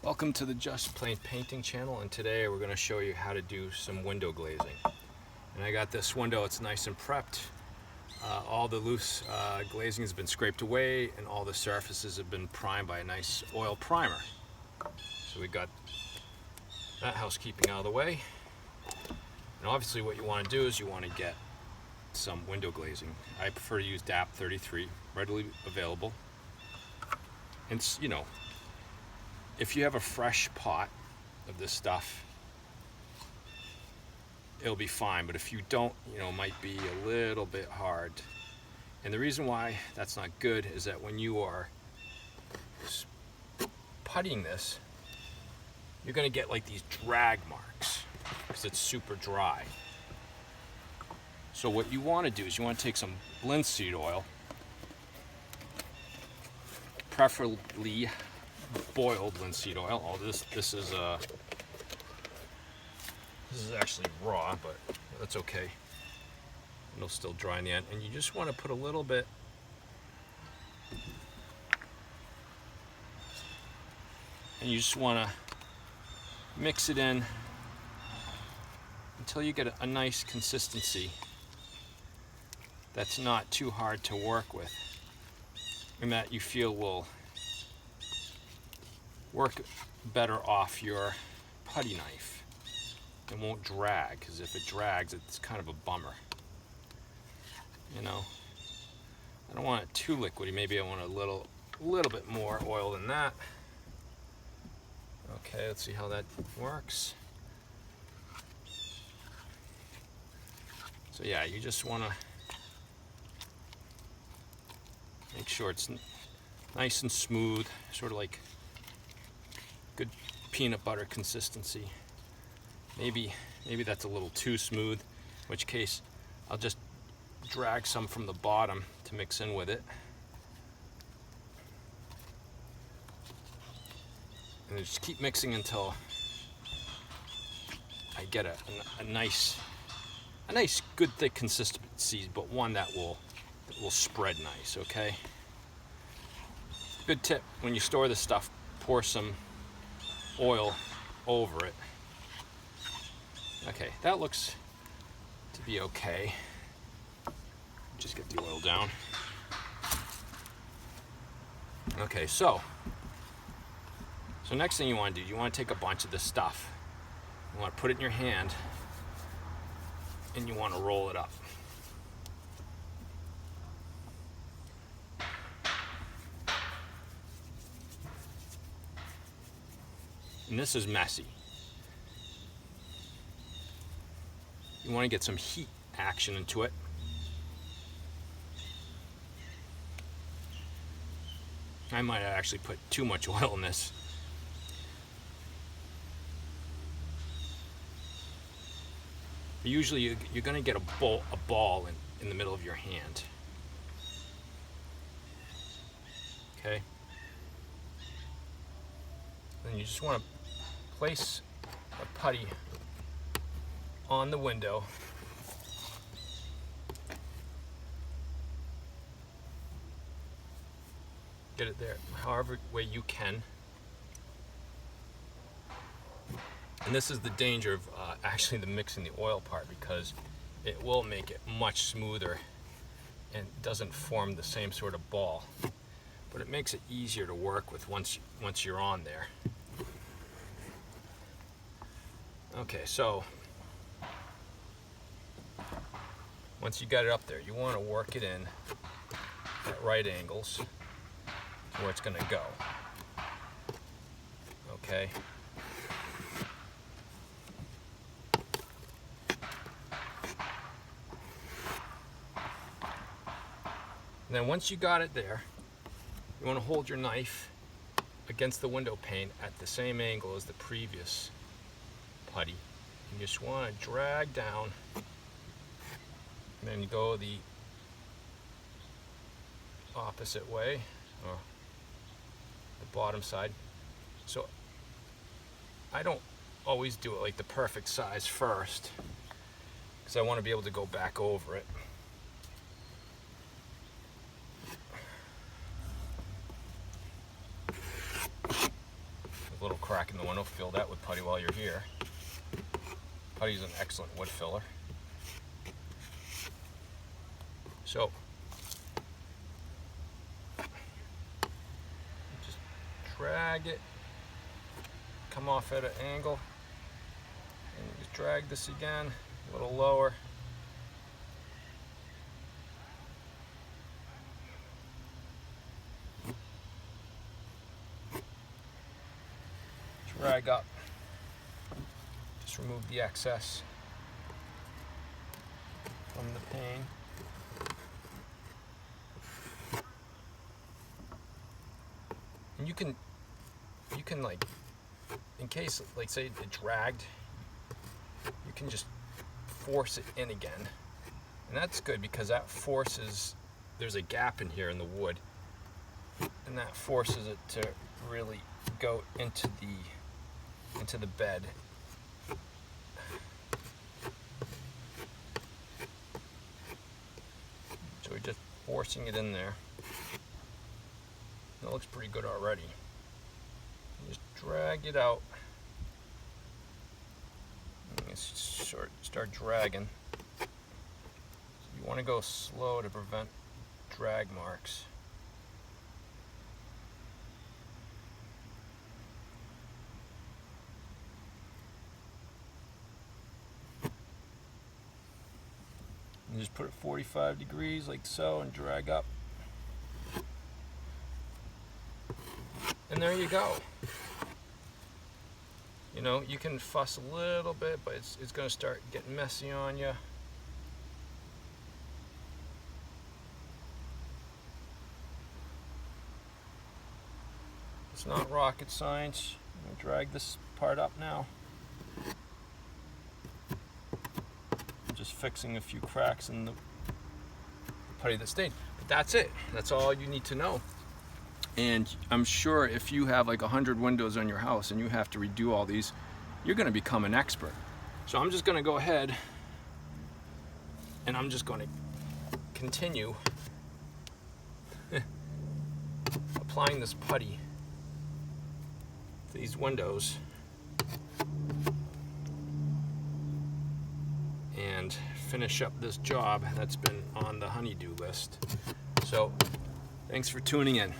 Welcome to the Just Plain Painting channel, and today we're going to show you how to do some window glazing. And I got this window, it's nice and prepped. All the loose glazing has been scraped away and all the surfaces have been primed by a nice oil primer. So we got that housekeeping out of the way. And obviously what you want to do is you want to get some window glazing. I prefer to use DAP 33, readily available. And you know, if you have a fresh pot of this stuff, it'll be fine, but if you don't, it might be a little bit hard. And the reason why that's not good is that when you are puttying this, you're going to get like these drag marks because it's super dry. So what you want to do is you want to take some linseed oil, preferably boiled linseed oil. Oh, this is actually raw, but that's okay. It'll still dry in the end. And you just want to put a little bit and you just want to mix it in until you get a nice consistency that's not too hard to work with and that you feel will work better off your putty knife and won't drag, because if it drags, it's kind of a bummer. I don't want it too liquidy. Maybe I want a little bit more oil than that. Okay, let's see how that works. So yeah, you just want to make sure it's nice and smooth, sort of like good peanut butter consistency. Maybe that's a little too smooth, in which case I'll just drag some from the bottom to mix in with it. And just keep mixing until I get a nice good thick consistency, but one that will spread nice, okay? Good tip, when you store this stuff, pour some oil over it. Okay, that looks to be okay. Just get the oil down. Okay, so next thing you want to do, you want to take a bunch of this stuff. You want to put it in your hand and you want to roll it up. And this is messy. You want to get some heat action into it. I might actually put too much oil in this. Usually you're going to get a ball in the middle of your hand. Okay? Then you just want to place a putty on the window. Get it there however way you can. And this is the danger of actually the mixing the oil part, because it will make it much smoother and doesn't form the same sort of ball. But it makes it easier to work with once you're on there. Okay, so once you got it up there, you want to work it in at right angles to where it's going to go. Okay. And then once you got it there, you want to hold your knife against the window pane at the same angle as the previous putty. You just want to drag down, and then you go the opposite way, or the bottom side. So I don't always do it like the perfect size first, because I want to be able to go back over it. little crack in the window, fill that with putty while you're here. Putty is an excellent wood filler. So just drag it, come off at an angle, and just drag this again a little lower. Drag up, just remove the excess from the pane. And you can like, in case like say it dragged, you can just force it in again. And that's good because that forces, there's a gap in here in the wood, and that forces it to really go into the bed. So we're just forcing it in there. That looks pretty good already. Just drag it out. And start dragging. So you want to go slow to prevent drag marks. And just put it 45 degrees like so and drag up. And there you go. You know, you can fuss a little bit, but it's going to start getting messy on you. It's not rocket science. I'm going to drag this part up now. Just fixing a few cracks in the putty that stayed. But that's it. That's all you need to know. And I'm sure if you have like 100 windows on your house and you have to redo all these, you're going to become an expert. So I'm just going to go ahead and I'm just going to continue applying this putty to these windows and finish up this job that's been on the honeydew list. So thanks for tuning in.